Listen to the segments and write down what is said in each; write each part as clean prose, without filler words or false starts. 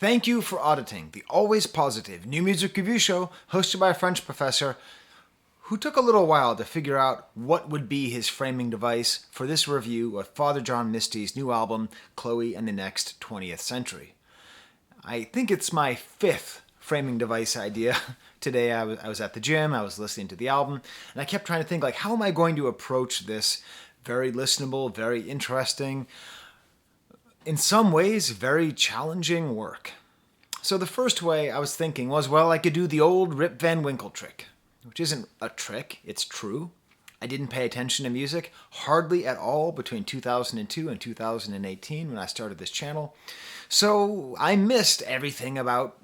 Thank you for auditing the always positive new music review show hosted by a French professor who took a little while to figure out what would be his framing device for this review of Father John Misty's new album, Chloë and the Next 20th Century. I think it's my fifth framing device idea. Today I was at the gym, I was listening to the album, and I kept trying to think, how am I going to approach this very listenable, very interesting, in some ways very challenging work. So the first way I was thinking was, I could do the old Rip Van Winkle trick, which isn't a trick, it's true. I didn't pay attention to music hardly at all between 2002 and 2018 when I started this channel. So I missed everything about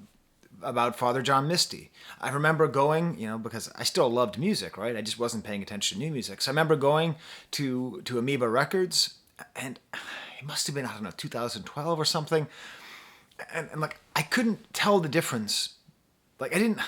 Father John Misty. I remember going, because I still loved music, right? I just wasn't paying attention to new music. So I remember going to Amoeba Records, and it must have been, 2012 or something. And I couldn't tell the difference. I didn't,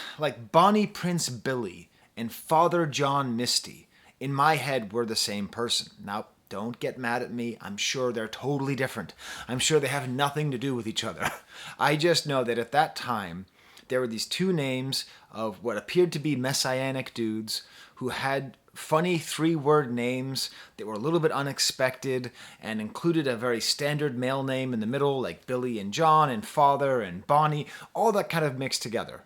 Bonnie Prince Billy and Father John Misty, in my head, were the same person. Now, don't get mad at me. I'm sure they're totally different. I'm sure they have nothing to do with each other. I just know that at that time, there were these two names of what appeared to be messianic dudes who had funny three-word names that were a little bit unexpected and included a very standard male name in the middle, like Billy and John and Father and Bonnie, all that kind of mixed together.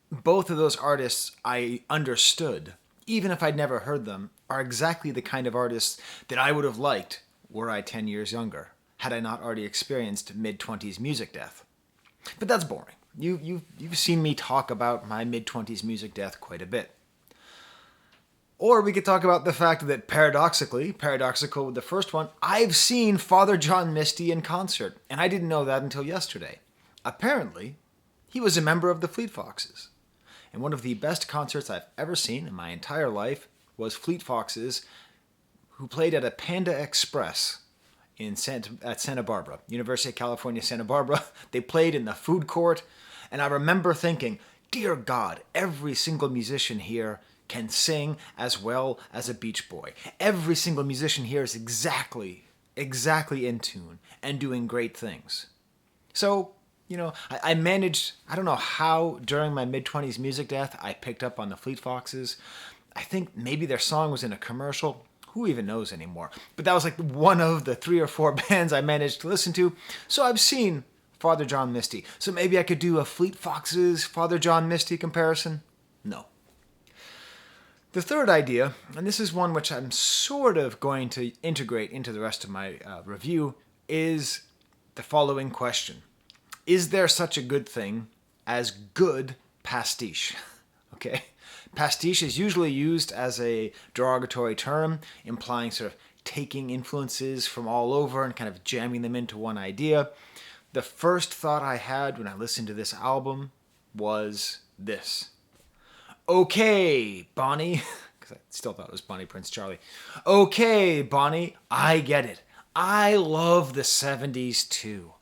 Both of those artists I understood, even if I'd never heard them, are exactly the kind of artists that I would have liked were I 10 years younger, had I not already experienced mid-20s music death. But that's boring. You've seen me talk about my mid-20s music death quite a bit. Or we could talk about the fact that paradoxical with the first one, I've seen Father John Misty in concert, and I didn't know that until yesterday. Apparently, he was a member of the Fleet Foxes. And one of the best concerts I've ever seen in my entire life was Fleet Foxes, who played at a Panda Express at Santa Barbara, University of California, Santa Barbara. They played in the food court, and I remember thinking, dear God, every single musician here can sing as well as a Beach Boy. Every single musician here is exactly in tune and doing great things. So, I managed, I don't know how during my mid-20s music death I picked up on the Fleet Foxes. I think maybe their song was in a commercial. Who even knows anymore? But that was one of the 3 or 4 bands I managed to listen to. So I've seen Father John Misty. So maybe I could do a Fleet Foxes, Father John Misty comparison? No. The third idea, and this is one which I'm sort of going to integrate into the rest of my review, is the following question. Is there such a good thing as good pastiche? Okay? Pastiche is usually used as a derogatory term, implying sort of taking influences from all over and kind of jamming them into one idea. The first thought I had when I listened to this album was this. Okay, Bonnie, because I still thought it was Bonnie Prince Charlie. Okay, Bonnie, I get it. I love the 70s too.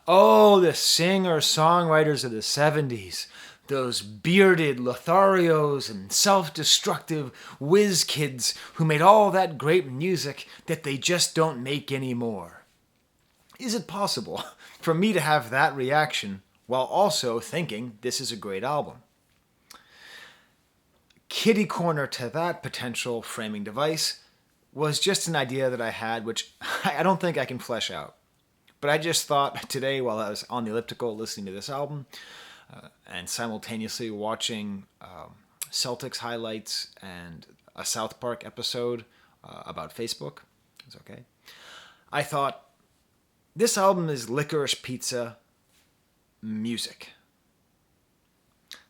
Oh, the singer-songwriters of the 70s. Those bearded Lotharios and self-destructive whiz kids who made all that great music that they just don't make anymore. Is it possible for me to have that reaction while also thinking this is a great album? Kitty corner to that potential framing device was just an idea that I had, which I don't think I can flesh out. But I just thought today, while I was on the elliptical listening to this album and simultaneously watching Celtics highlights and a South Park episode about Facebook, it's okay, I thought, this album is licorice pizza music.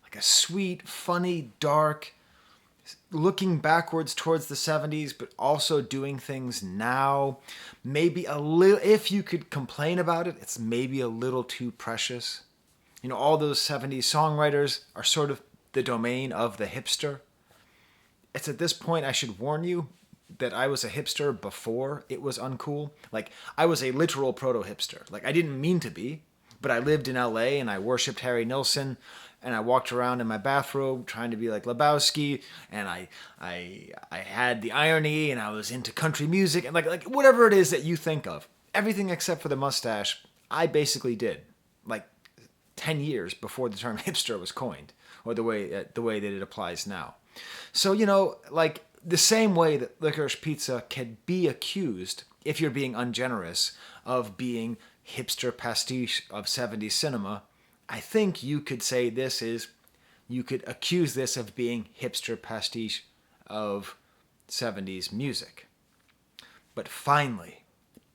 Like a sweet, funny, dark, looking backwards towards the 70s, but also doing things now. Maybe a little, if you could complain about it, it's maybe a little too precious. All those 70s songwriters are sort of the domain of the hipster. It's at this point I should warn you that I was a hipster before it was uncool. I was a literal proto-hipster. I didn't mean to be, but I lived in LA and I worshipped Harry Nilsson. And I walked around in my bathrobe trying to be like Lebowski, and I had the irony, and I was into country music, and like whatever it is that you think of, everything except for the mustache, I basically did. like 10 years before the term hipster was coined, or the way that it applies now. So, like the same way that licorice pizza can be accused, if you're being ungenerous, of being hipster pastiche of 70s cinema, I think you could accuse this of being hipster pastiche of 70s music. But finally,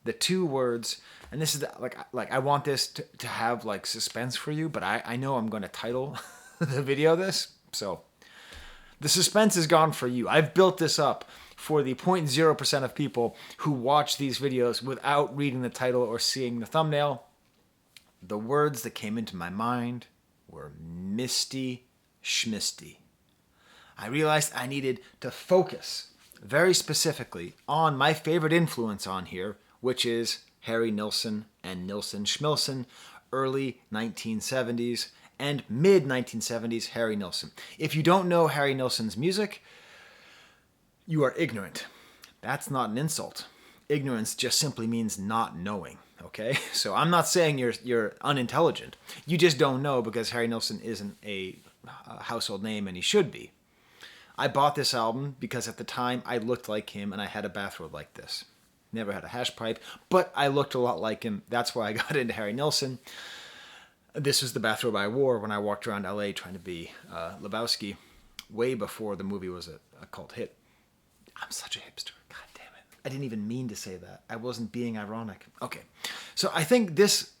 the two words, and this is like I want this to have like suspense for you, but I know I'm going to title the video this, so the suspense is gone for you. I've built this up for the 0.0% of people who watch these videos without reading the title or seeing the thumbnail. The words that came into my mind were Misty, Schmisty. I realized I needed to focus very specifically on my favorite influence on here, which is Harry Nilsson and Nilsson Schmilsson, early 1970s and mid-1970s Harry Nilsson. If you don't know Harry Nilsson's music, you are ignorant. That's not an insult. Ignorance just simply means not knowing, okay? So I'm not saying you're unintelligent. You just don't know because Harry Nilsson isn't a household name, and he should be. I bought this album because at the time I looked like him and I had a bathrobe like this. Never had a hash pipe, but I looked a lot like him. That's why I got into Harry Nilsson. This was the bathrobe I wore when I walked around LA trying to be Lebowski, way before the movie was a cult hit. I'm such a hipster. God damn it. I didn't even mean to say that. I wasn't being ironic. Okay. So I think this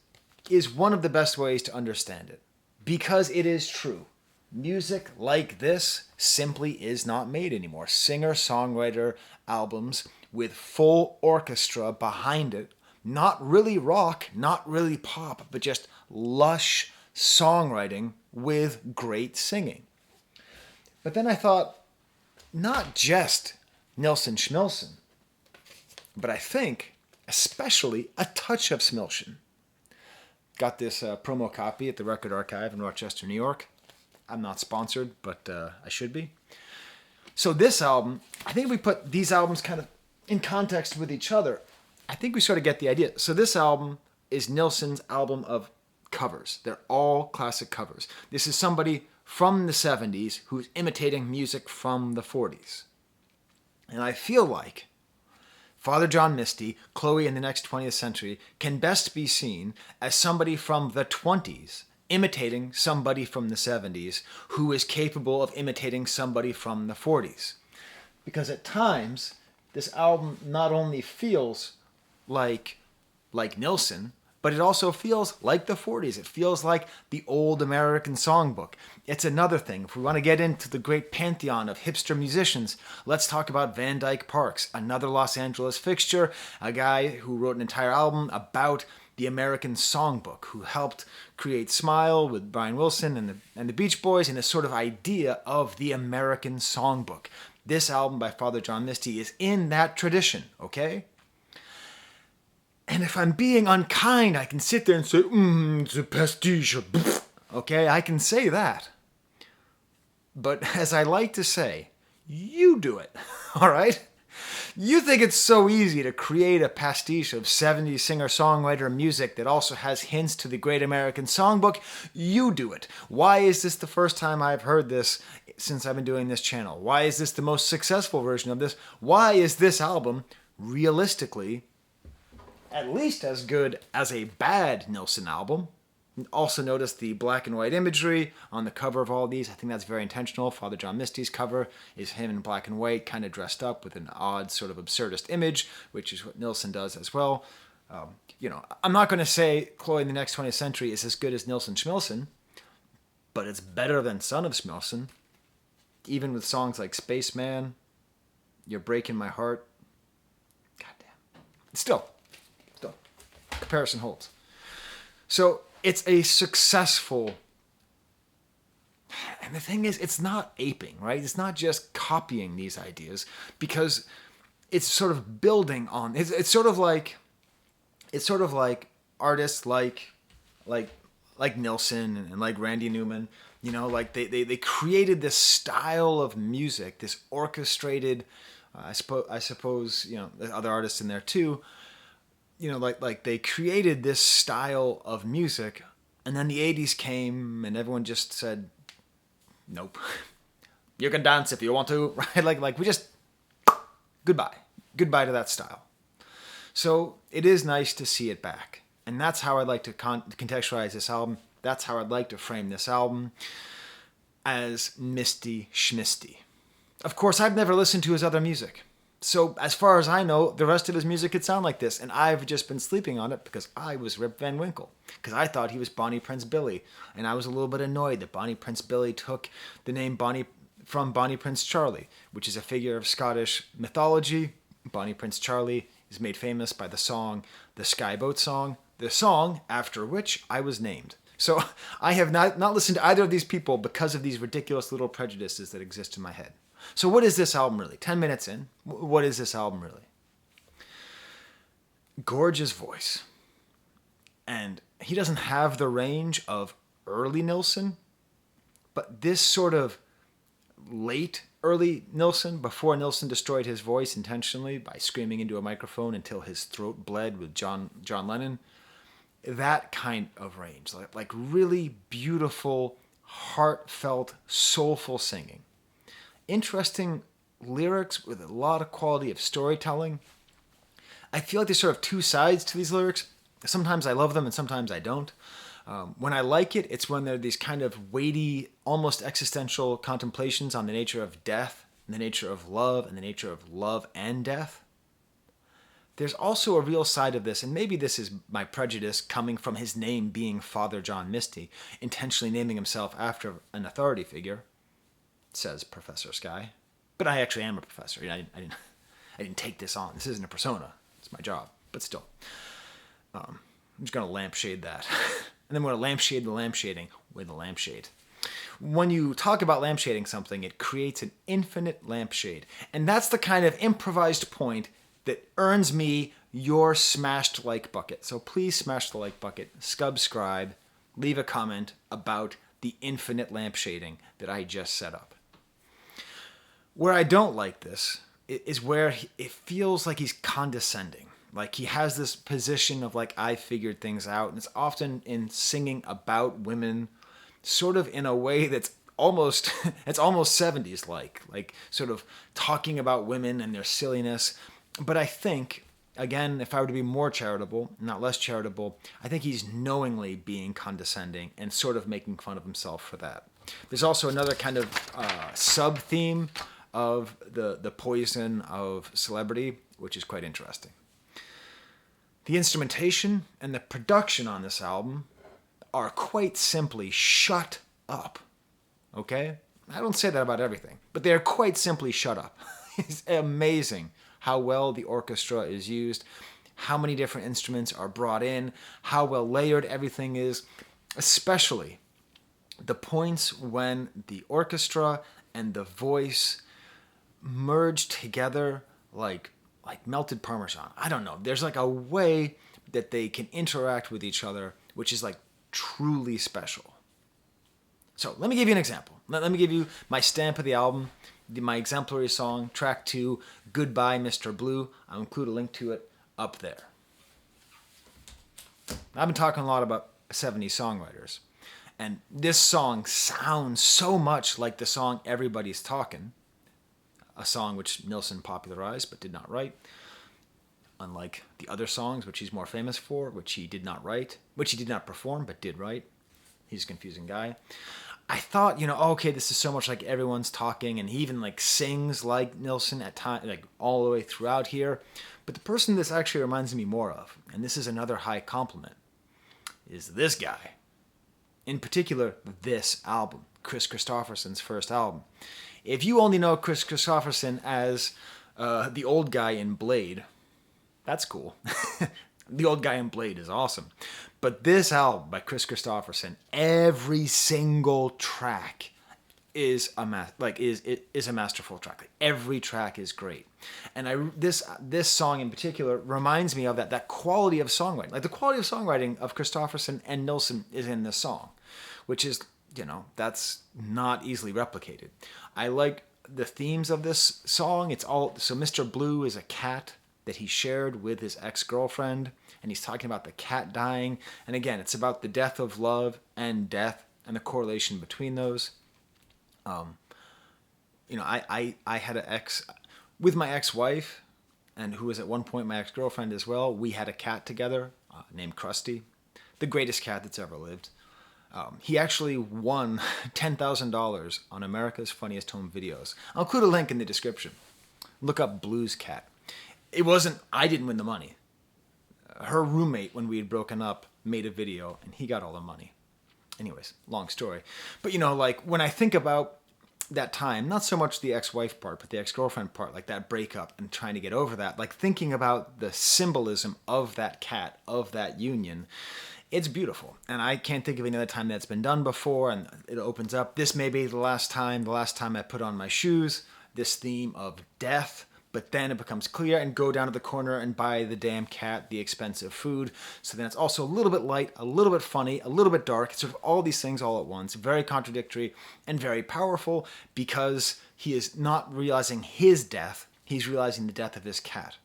is one of the best ways to understand it, because it is true. Music like this simply is not made anymore. Singer-songwriter albums with full orchestra behind it, not really rock, not really pop, but just lush songwriting with great singing. But then I thought, not just Nilsson Schmilsson, but I think especially a touch of Smilsson. Got this promo copy at the Record Archive in Rochester, New York. I'm not sponsored, but I should be. So this album, I think if we put these albums kind of in context with each other, I think we sort of get the idea. So this album is Nilsson's album of covers. They're all classic covers. This is somebody from the 70s who's imitating music from the 40s. And I feel like Father John Misty, Chloë in the Next 20th Century, can best be seen as somebody from the 20s imitating somebody from the 70s who is capable of imitating somebody from the 40s. Because at times, this album not only feels like Nilsson, but it also feels like the 40s. It feels like the old American Songbook. It's another thing. If we want to get into the great pantheon of hipster musicians, let's talk about Van Dyke Parks, another Los Angeles fixture, a guy who wrote an entire album about the American Songbook, who helped create Smile with Brian Wilson and the Beach Boys, and this sort of idea of the American Songbook. This album by Father John Misty is in that tradition, okay? And if I'm being unkind, I can sit there and say, it's a pastiche. Okay, I can say that. But as I like to say, you do it, all right? You think it's so easy to create a pastiche of 70s singer-songwriter music that also has hints to the Great American Songbook. You do it. Why is this the first time I've heard this since I've been doing this channel? Why is this the most successful version of this? Why is this album realistically at least as good as a bad Nilsson album? Also notice the black and white imagery on the cover of all these. I think that's very intentional. Father John Misty's cover is him in black and white, kind of dressed up with an odd sort of absurdist image, which is what Nilsson does as well. I'm not going to say Chloë in the Next 20th Century is as good as Nilsson Schmilsson, but it's better than Son of Schmilsson. Even with songs like Spaceman, You're Breaking My Heart. Goddamn. Still, comparison holds. So it's a successful, and the thing is, it's not aping, right? It's not just copying these ideas, because it's sort of building on. It's sort of like artists like Nilsson and like Randy Newman. Like they created this style of music, this orchestrated. I suppose there's other artists in there too. Like they created this style of music And then the 80s came and everyone just said, nope. You can dance if you want to, right? Like we just, goodbye. Goodbye to that style. So it is nice to see it back. And that's how I'd like to contextualize this album. That's how I'd like to frame this album, as Misty Schmisty. Of course, I've never listened to his other music. So as far as I know, the rest of his music could sound like this. And I've just been sleeping on it because I was Rip Van Winkle. Because I thought he was Bonnie Prince Billy. And I was a little bit annoyed that Bonnie Prince Billy took the name Bonnie from Bonnie Prince Charlie, which is a figure of Scottish mythology. Bonnie Prince Charlie is made famous by the song, the Skyboat Song, the song after which I was named. So I have not listened to either of these people because of these ridiculous little prejudices that exist in my head. So what is this album really? 10 minutes in, what is this album really? Gorgeous voice. And he doesn't have the range of early Nilsson, but this sort of late early Nilsson, before Nilsson destroyed his voice intentionally by screaming into a microphone until his throat bled with John Lennon, that kind of range, like really beautiful, heartfelt, soulful singing. Interesting lyrics with a lot of quality of storytelling. I feel like there's sort of two sides to these lyrics. Sometimes I love them and sometimes I don't. When I like it, it's when they're these kind of weighty, almost existential contemplations on the nature of death, and the nature of love, and the nature of love and death. There's also a real side of this, and maybe this is my prejudice coming from his name being Father John Misty, intentionally naming himself after an authority figure, says Professor Sky. But I actually am a professor. I didn't take this on. This isn't a persona. It's my job. But still. I'm just going to lampshade that. And then we're going to lampshade the lampshading with a lampshade. When you talk about lampshading something, it creates an infinite lampshade. And that's the kind of improvised point that earns me your smashed like bucket. So please smash the like bucket, subscribe, leave a comment about the infinite lampshading that I just set up. Where I don't like this is where it feels like he's condescending. Like he has this position of like, I figured things out. And it's often in singing about women, sort of in a way that's almost, it's almost 70s like sort of talking about women and their silliness. But I think, again, if I were to be more charitable, not less charitable, I think he's knowingly being condescending and sort of making fun of himself for that. There's also another kind of sub-theme of the poison of celebrity, which is quite interesting. The instrumentation and the production on this album are quite simply shut up. Okay? I don't say that about everything, but they are quite simply shut up. It's amazing how well the orchestra is used, how many different instruments are brought in, how well layered everything is, especially the points when the orchestra and the voice merge together like melted Parmesan. I don't know. There's like a way that they can interact with each other, which is like truly special. So let me give you an example. Let me give you my stamp of the album, my exemplary song, track 2, Goodbye, Mr. Blue. I'll include a link to it up there. I've been talking a lot about 70s songwriters, and this song sounds so much like the song Everybody's Talkin', a song which Nilsson popularized but did not write, unlike the other songs which he's more famous for, which he did not write, which he did not perform but did write. He's a confusing guy. I thought, okay, this is so much like Everyone's Talking, and he even like sings like Nilsson at times, like all the way throughout here. But the person this actually reminds me more of, and this is another high compliment, is this guy. In particular, this album, Chris Christopherson's first album. If you only know Chris Christopherson as the old guy in Blade, that's cool. The old guy in Blade is awesome. But this album by Chris Christopherson, every single track is a masterful track. Like, every track is great. And this song in particular reminds me of that quality of songwriting. Like the quality of songwriting of Christopherson and Nilsson is in this song, which is, that's not easily replicated. I like the themes of this song. So Mr. Blue is a cat that he shared with his ex-girlfriend, and he's talking about the cat dying. And again, it's about the death of love and death and the correlation between those. I had an ex with my ex-wife, and who was at one point my ex-girlfriend as well. We had a cat together named Krusty, the greatest cat that's ever lived. He actually won $10,000 on America's Funniest Home Videos. I'll include a link in the description. Look up Blue's Cat. I didn't win the money. Her roommate, when we had broken up, made a video and he got all the money. Anyways, long story. But when I think about that time, not so much the ex-wife part, but the ex-girlfriend part, like that breakup and trying to get over that, like thinking about the symbolism of that cat, of that union, it's beautiful. And I can't think of any other time that's been done before. And it opens up. This may be the last time I put on my shoes, this theme of death. But then it becomes clear and go down to the corner and buy the damn cat the expensive food. So then it's also a little bit light, a little bit funny, a little bit dark. It's sort of all these things all at once. Very contradictory and very powerful because he is not realizing his death. He's realizing the death of his cat.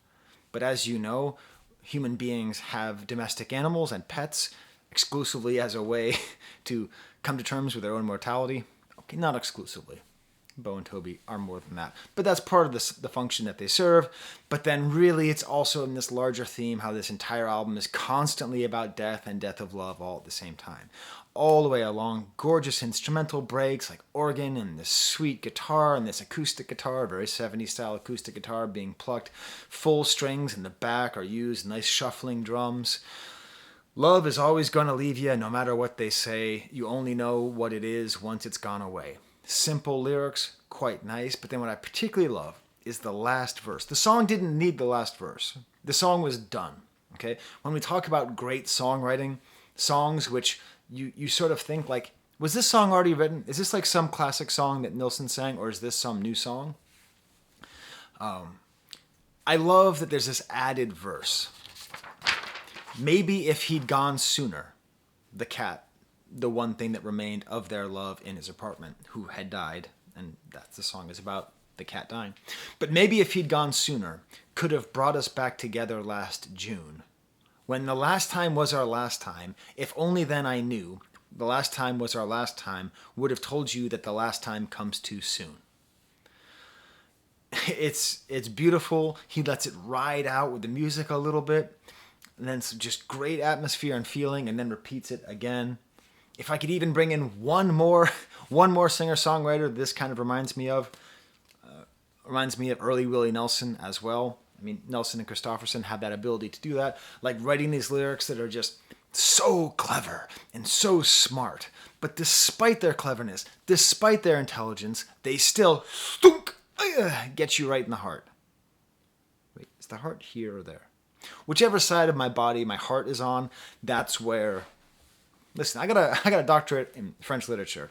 But as you know, human beings have domestic animals and pets exclusively as a way to come to terms with their own mortality. Okay, not exclusively. Bo and Toby are more than that. But that's part of the function that they serve. But then really it's also in this larger theme how this entire album is constantly about death and death of love all at the same time. All the way along, gorgeous instrumental breaks like organ and this sweet guitar and this acoustic guitar, very 70s style acoustic guitar being plucked. Full strings in the back are used, nice shuffling drums. Love is always going to leave you no matter what they say. You only know what it is once it's gone away. Simple lyrics, quite nice, but then what I particularly love is the last verse. The song didn't need the last verse. The song was done, okay? When we talk about great songwriting, songs which you sort of think like, was this song already written? Is this like some classic song that Nilsson sang, or is this some new song? I love that there's this added verse. Maybe if he'd gone sooner, the cat, the one thing that remained of their love in his apartment, who had died, and that's the song is about, the cat dying. But maybe if he'd gone sooner, could have brought us back together last June. When the last time was our last time, if only then I knew, the last time was our last time, would have told you that the last time comes too soon. It's beautiful. He lets it ride out with the music a little bit, and then some just great atmosphere and feeling, and then repeats it again. If I could even bring in one more singer-songwriter, this kind of reminds me of early Willie Nelson as well. I mean, Nelson and Christopherson have that ability to do that, like writing these lyrics that are just so clever and so smart. But despite their cleverness, despite their intelligence, they still get you right in the heart. Wait, is the heart here or there? Whichever side of my body my heart is on, that's where... Listen, I got a doctorate in French literature,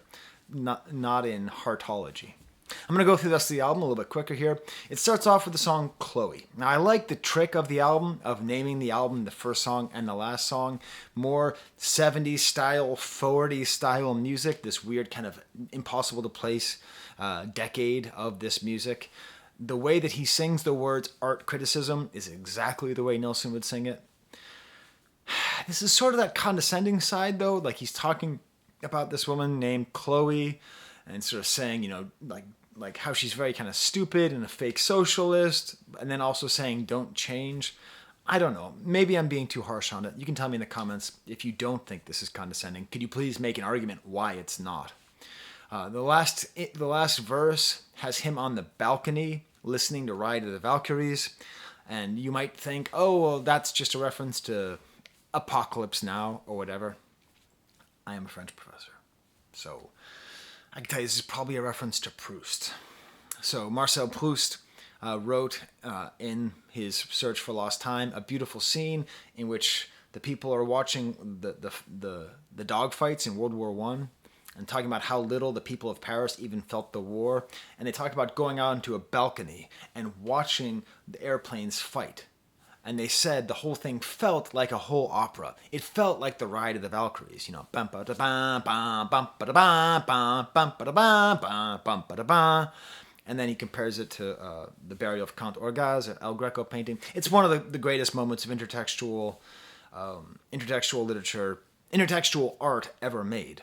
not in heartology. I'm going to go through the rest of the album a little bit quicker here. It starts off with the song Chloë. Now, I like the trick of the album, of naming the album the first song and the last song. More 70s style, 40s style music, this weird kind of impossible to place decade of this music. The way that he sings the words art criticism is exactly the way Nilsson would sing it. This is sort of that condescending side, though. Like, he's talking about this woman named Chloë and sort of saying, like how she's very kind of stupid and a fake socialist, and then also saying don't change. I don't know. Maybe I'm being too harsh on it. You can tell me in the comments if you don't think this is condescending. Could you please make an argument why it's not? The last verse has him on the balcony listening to Ride of the Valkyries, and you might think, oh, well, that's just a reference to Apocalypse Now or whatever. I am a French professor, so I can tell you this is probably a reference to Proust. So Marcel Proust wrote in his Search for Lost Time a beautiful scene in which the people are watching the dogfights in World War I and talking about how little the people of Paris even felt the war. And they talk about going out into a balcony and watching the airplanes fight. And they said the whole thing felt like a whole opera. It felt like the Ride of the Valkyries, you know, bum ba da ba bum bum ba da ba bum bum ba da ba bum bum ba da ba. And then he compares it to the burial of Count Orgaz, El Greco painting. It's one of the greatest moments of intertextual literature, intertextual art ever made.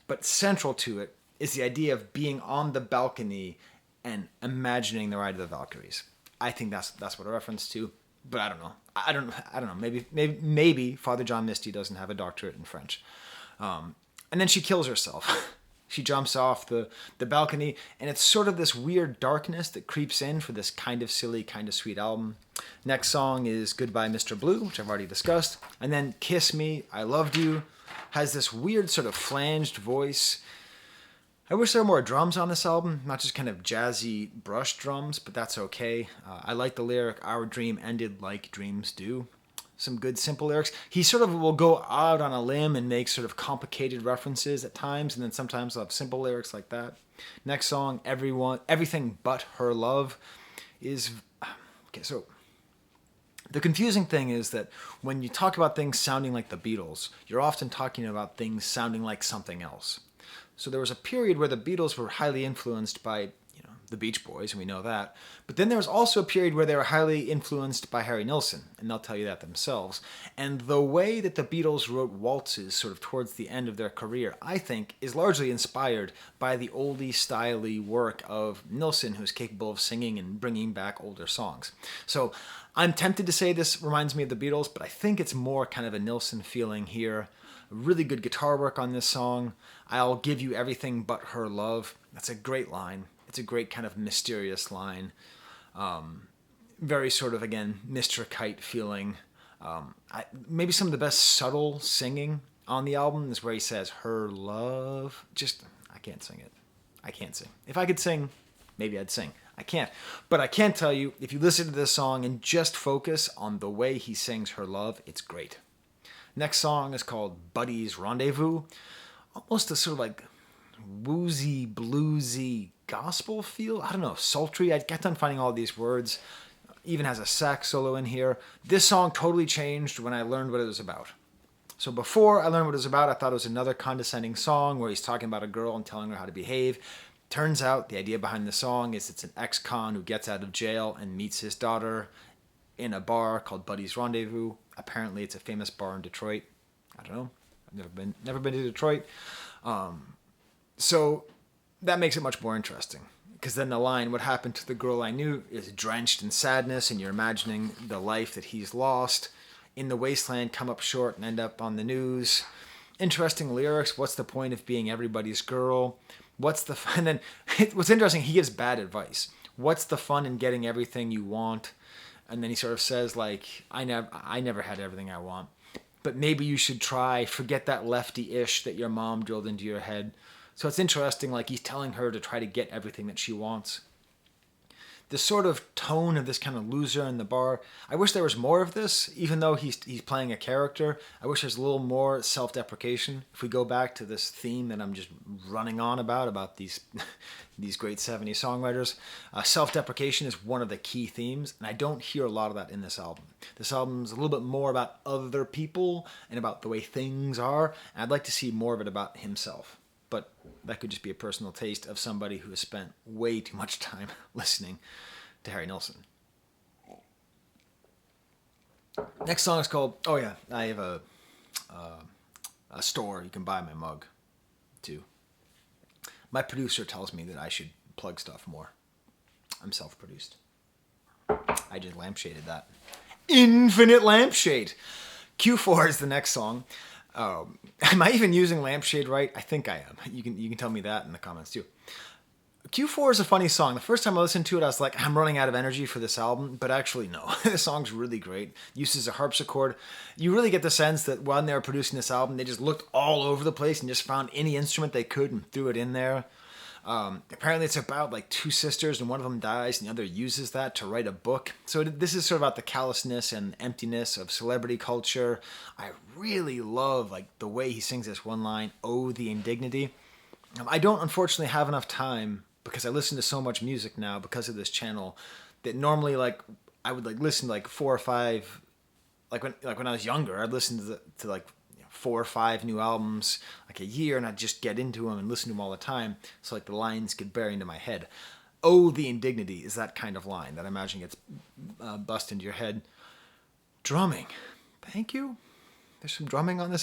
But central to it is the idea of being on the balcony and imagining the Ride of the Valkyries. I think that's what a reference to, but I don't know. I don't know. Maybe Father John Misty doesn't have a doctorate in French. And then she kills herself. She jumps off the balcony, and it's sort of this weird darkness that creeps in for this kind of silly, kind of sweet album. Next song is Goodbye Mr. Blue, which I've already discussed. And then Kiss Me, I Loved You, has this weird sort of flanged voice. I wish there were more drums on this album, not just kind of jazzy brush drums, but that's okay. I like the lyric, Our dream ended like dreams do. Some good simple lyrics. He sort of will go out on a limb and make sort of complicated references at times, and then sometimes he'll have simple lyrics like that. Next song, Everything But Her Love, is... Okay, so the confusing thing is that when you talk about things sounding like the Beatles, you're often talking about things sounding like something else. So there was a period where the Beatles were highly influenced by, the Beach Boys, and we know that. But then there was also a period where they were highly influenced by Harry Nilsson, and they'll tell you that themselves. And the way that the Beatles wrote waltzes sort of towards the end of their career, I think, is largely inspired by the oldie, styly work of Nilsson, who's capable of singing and bringing back older songs. So I'm tempted to say this reminds me of the Beatles, but I think it's more kind of a Nilsson feeling here. Really good guitar work on this song. I'll give you everything but her love. That's a great line. It's a great kind of mysterious line. Very sort of, again, Mr. Kite feeling. Maybe some of the best subtle singing on the album is where he says, her love. I can't sing it. I can't sing. If I could sing, maybe I'd sing. I can't. But I can tell you, if you listen to this song and just focus on the way he sings her love, it's great. Next song is called Buddy's Rendezvous. Almost a sort of like woozy, bluesy gospel feel. I don't know, sultry. I got done finding all these words. Even has a sax solo in here. This song totally changed when I learned what it was about. So before I learned what it was about, I thought it was another condescending song where he's talking about a girl and telling her how to behave. Turns out the idea behind the song is it's an ex-con who gets out of jail and meets his daughter in a bar called Buddy's Rendezvous. Apparently it's a famous bar in Detroit. I don't know. I've never been to Detroit. So that makes it much more interesting. Because then the line, what happened to the girl I knew, is drenched in sadness, and you're imagining the life that he's lost. In the wasteland, come up short and end up on the news. Interesting lyrics. What's the point of being everybody's girl? And then what's interesting, he gives bad advice. What's the fun in getting everything you want? And then he sort of says, like, I never had everything I want. But maybe you should try, forget that lefty-ish that your mom drilled into your head. So it's interesting, like he's telling her to try to get everything that she wants. The sort of tone of this kind of loser in the bar, I wish there was more of this, even though he's playing a character. I wish there's a little more self-deprecation. If we go back to this theme that I'm just running on about these these great 70s songwriters, self-deprecation is one of the key themes, and I don't hear a lot of that in this album. This album's a little bit more about other people and about the way things are, and I'd like to see more of it about himself. But that could just be a personal taste of somebody who has spent way too much time listening to Harry Nilsson. Next song is called, I have a store you can buy my mug too. My producer tells me that I should plug stuff more. I'm self-produced. I just lampshaded that. Infinite lampshade. Q4 is the next song. Am I even using lampshade right? I think I am. You can tell me that in the comments too. Q4 is a funny song. The first time I listened to it, I was like, I'm running out of energy for this album. But actually, no. The song's really great. Uses a harpsichord. You really get the sense that when they were producing this album, they just looked all over the place and just found any instrument they could and threw it in there. Apparently it's about like two sisters and one of them dies and the other uses that to write a book. So this is sort of about the callousness and emptiness of celebrity culture. I really love like the way he sings this one line, "Oh, the indignity." I don't unfortunately have enough time because I listen to so much music now because of this channel that normally like I would like listen to like 4 or 5 like when I was younger, I'd listen to like 4 or 5 new albums like a year, and I'd just get into them and listen to them all the time, so like the lines get buried into my head. Oh, the indignity is that kind of line that I imagine gets bust into your head. Drumming. Thank you. There's some drumming on this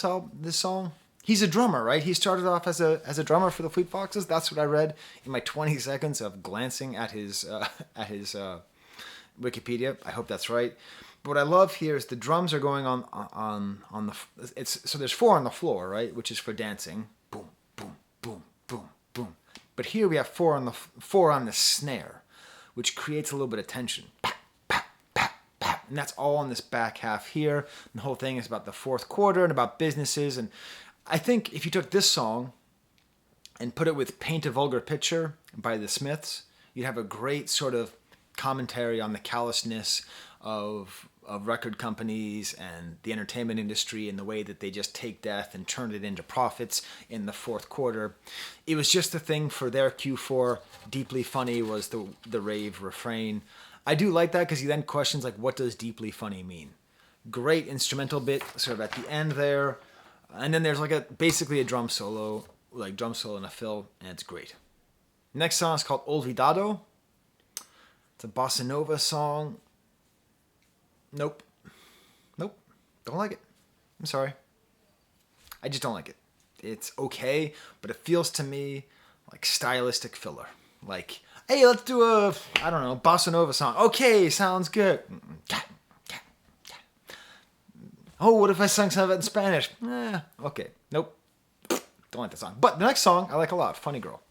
song. He's a drummer, right? He started off as a drummer for the Fleet Foxes. That's what I read in my 20 seconds of glancing at his Wikipedia. I hope that's right. But what I love here is the drums are going on the. So there's 4 on the floor, right, which is for dancing. Boom, boom, boom, boom, boom. But here we have 4 on the snare, which creates a little bit of tension. And that's all in this back half here. And the whole thing is about the fourth quarter and about businesses. And I think if you took this song and put it with Paint a Vulgar Picture by the Smiths, you'd have a great sort of commentary on the callousness of record companies and the entertainment industry and the way that they just take death and turn it into profits in the fourth quarter. It was just a thing for their Q4. Deeply funny was the rave refrain. I do like that because he then questions, like, what does deeply funny mean? Great instrumental bit sort of at the end there. And then there's like basically a drum solo and a fill, and it's great. Next song is called Olvidado. It's a bossa nova song. Nope. Don't like it. I'm sorry. I just don't like it. It's okay, but it feels to me like stylistic filler. Like, hey, let's do a, I don't know, bossa nova song. Okay, sounds good. Oh, what if I sang some of it in Spanish? Okay. Nope. Don't like the song. But the next song I like a lot. Funny Girl.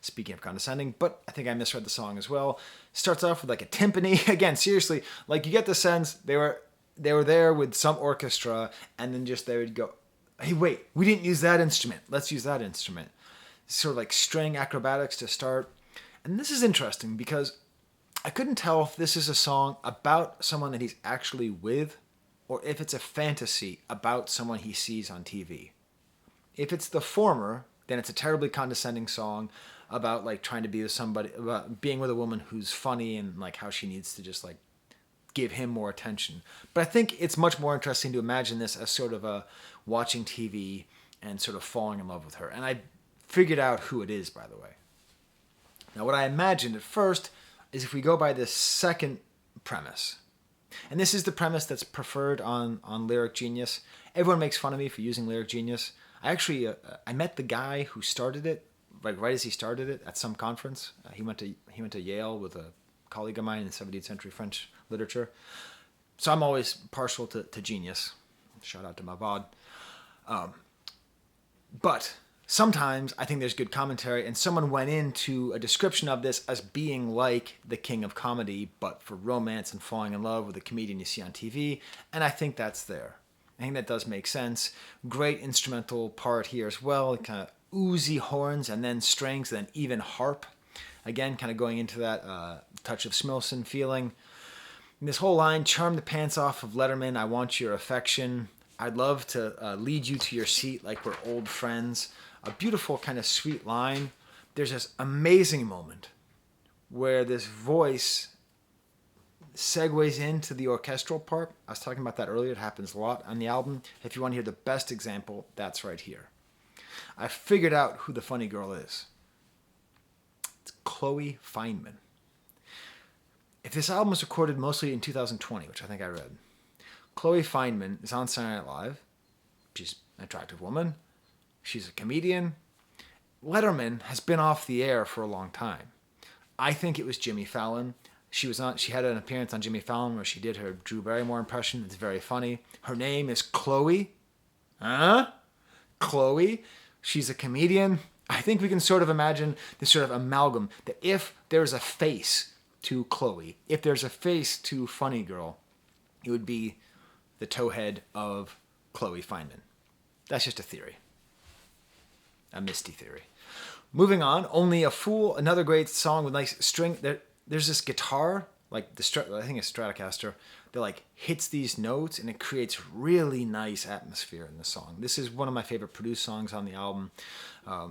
Speaking of condescending, but I think I misread the song as well. Starts off with like a timpani. Again, seriously, like you get the sense they were there with some orchestra, and then just they would go, hey, wait, we didn't use that instrument. Let's use that instrument. Sort of like string acrobatics to start. And this is interesting because I couldn't tell if this is a song about someone that he's actually with or if it's a fantasy about someone he sees on TV. If it's the former, then it's a terribly condescending song about like trying to be with somebody, about being with a woman who's funny and like how she needs to just like give him more attention. But I think it's much more interesting to imagine this as sort of a watching TV and sort of falling in love with her. And I figured out who it is, by the way. Now, what I imagined at first is if we go by this second premise, and this is the premise that's preferred on Lyric Genius. Everyone makes fun of me for using Lyric Genius. I met the guy who started it, like right as he started it at some conference. He went to Yale with a colleague of mine in 17th century French literature. So I'm always partial to Genius. Shout out to my VOD. But sometimes I think there's good commentary, and someone went into a description of this as being like the King of Comedy, but for romance and falling in love with a comedian you see on TV, and I think that's there. I think that does make sense. Great instrumental part here as well, kind of oozy horns and then strings and then even harp. Again, kind of going into that touch of Smilson feeling. And this whole line, charm the pants off of Letterman, I want your affection. I'd love to lead you to your seat like we're old friends. A beautiful kind of sweet line. There's this amazing moment where this voice segues into the orchestral part. I was talking about that earlier. It happens a lot on the album. If you want to hear the best example, that's right here. I figured out who the funny girl is. It's Chloë Fineman. If this album was recorded mostly in 2020, which I think I read, Chloë Fineman is on Saturday Night Live. She's an attractive woman. She's a comedian. Letterman has been off the air for a long time. I think it was Jimmy Fallon. She had an appearance on Jimmy Fallon where she did her Drew Barrymore impression. It's very funny. Her name is Chloë. Chloë. She's a comedian. I think we can sort of imagine this sort of amalgam that if there's a face to Chloë, if there's a face to Funny Girl, it would be the towhead of Chloë Fineman. That's just a theory. A Misty theory. Moving on, Only a Fool, another great song with nice string. There's this guitar, like I think it's Stratocaster, that like hits these notes and it creates really nice atmosphere in the song. This is one of my favorite produced songs on the album.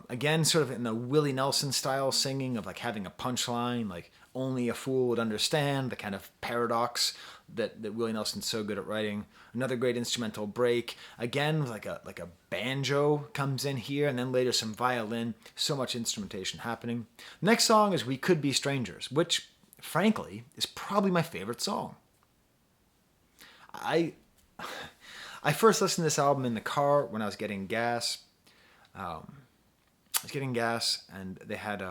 Again, sort of in the Willie Nelson style singing of like having a punchline, like only a fool would understand, the kind of paradox that Willie Nelson's so good at writing. Another great instrumental break. Again, like a banjo comes in here, and then later some violin. So much instrumentation happening. Next song is We Could Be Strangers, which, frankly, is probably my favorite song. I first listened to this album in the car when I was getting gas. I was getting gas, and they had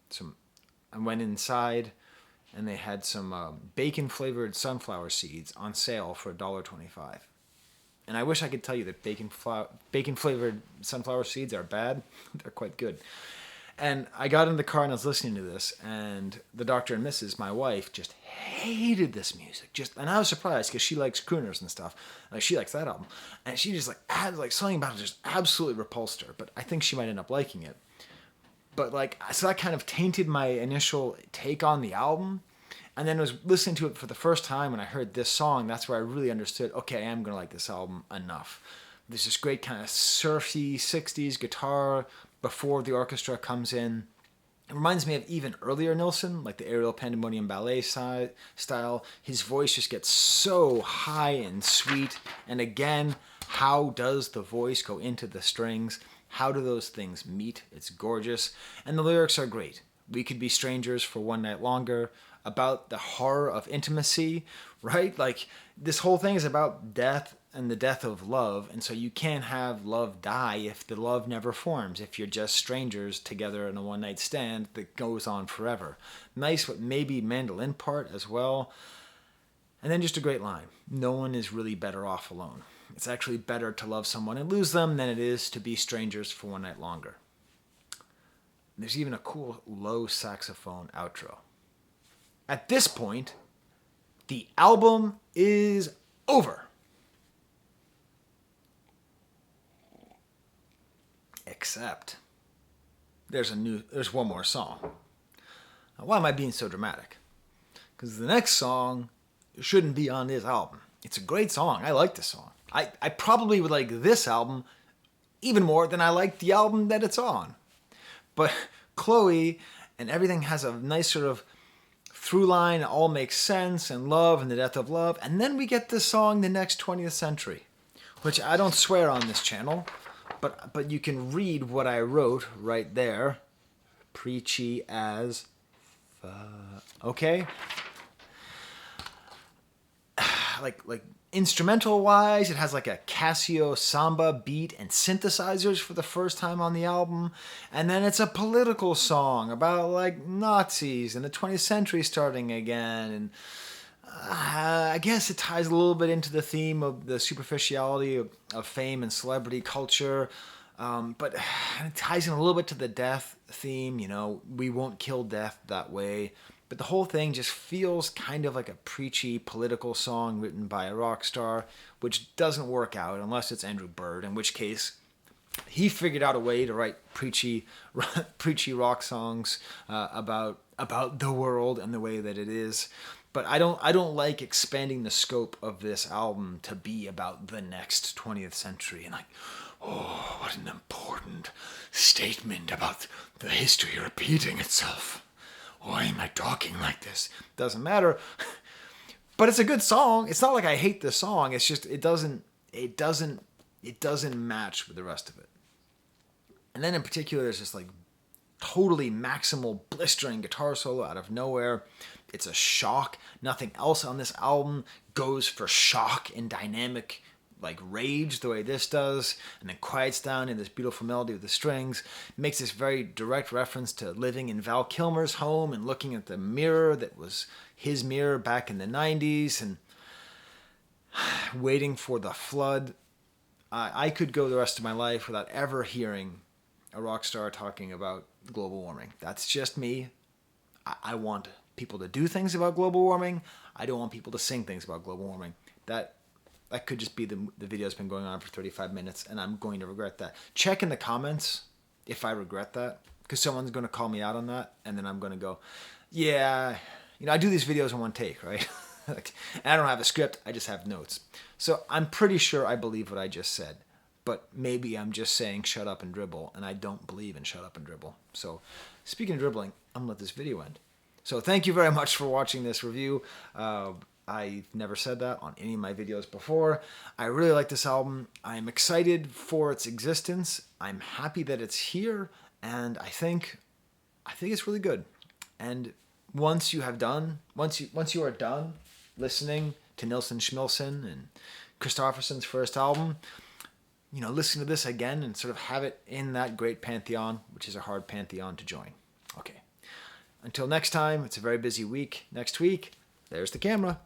some. I went inside, and they had some bacon-flavored sunflower seeds on sale for $1.25. And I wish I could tell you that bacon-flavored sunflower seeds are bad. They're quite good. And I got in the car and I was listening to this, and the Dr. and Mrs., my wife, just hated this music. And I was surprised because she likes crooners and stuff. Like, she likes that album. And she just something about it just absolutely repulsed her. But I think she might end up liking it. But so that kind of tainted my initial take on the album. And then I was listening to it for the first time when I heard this song. That's where I really understood, okay, I am going to like this album enough. There's this great kind of surfy 60s guitar before the orchestra comes in. It reminds me of even earlier Nilsson, like the Aerial Pandemonium Ballet style. His voice just gets so high and sweet. And again, how does the voice go into the strings? How do those things meet? It's gorgeous. And the lyrics are great. We could be strangers for one night longer. About the horror of intimacy, right? Like, this whole thing is about death and the death of love. And so you can't have love die if the love never forms, if you're just strangers together in a one-night stand that goes on forever. Nice, but maybe mandolin part as well. And then just a great line. No one is really better off alone. It's actually better to love someone and lose them than it is to be strangers for one night longer. There's even a cool low saxophone outro. At this point, the album is over. Except there's one more song. Now, why am I being so dramatic? Because the next song shouldn't be on this album. It's a great song. I like this song. I probably would like this album even more than I like the album that it's on. But Chloë and everything has a nice sort of through line. It all makes sense, and love and the death of love. And then we get this song, The Next 20th Century, which I don't swear on this channel, but you can read what I wrote right there. Preachy as okay? Like instrumental wise, it has like a Casio samba beat and synthesizers for the first time on the album. And then it's a political song about like Nazis and the 20th century starting again. And I guess it ties a little bit into the theme of the superficiality of fame and celebrity culture. But it ties in a little bit to the death theme. You know, we won't kill death that way. But the whole thing just feels kind of like a preachy political song written by a rock star, which doesn't work out unless it's Andrew Bird, in which case he figured out a way to write preachy rock songs about the world and the way that it is. But I don't like expanding the scope of this album to be about the next 20th century and like, oh, what an important statement about the history repeating itself. Why am I talking like this? Doesn't matter. But it's a good song. It's not like I hate the song. It's just it doesn't match with the rest of it. And then in particular, there's this like totally maximal blistering guitar solo out of nowhere. It's a shock. Nothing else on this album goes for shock and dynamic like rage the way this does, and then quiets down in this beautiful melody with the strings. It makes this very direct reference to living in Val Kilmer's home and looking at the mirror that was his mirror back in the 90s and waiting for the flood. I could go the rest of my life without ever hearing a rock star talking about global warming. That's just me. I want people to do things about global warming. I don't want people to sing things about global warming. That could just be the video's been going on for 35 minutes, and I'm going to regret that. Check in the comments if I regret that, because someone's going to call me out on that, and then I'm going to go, yeah, you know, I do these videos in one take, right? And I don't have a script, I just have notes. So I'm pretty sure I believe what I just said, but maybe I'm just saying shut up and dribble, and I don't believe in shut up and dribble. So speaking of dribbling, I'm going to let this video end. So thank you very much for watching this review. I've never said that on any of my videos before. I really like this album. I'm excited for its existence. I'm happy that it's here, and I think it's really good. And once you are done listening to Nilsson Schmilsson and Kristofferson's first album, listen to this again and sort of have it in that great pantheon, which is a hard pantheon to join. Okay. Until next time, it's a very busy week. Next week, there's the camera.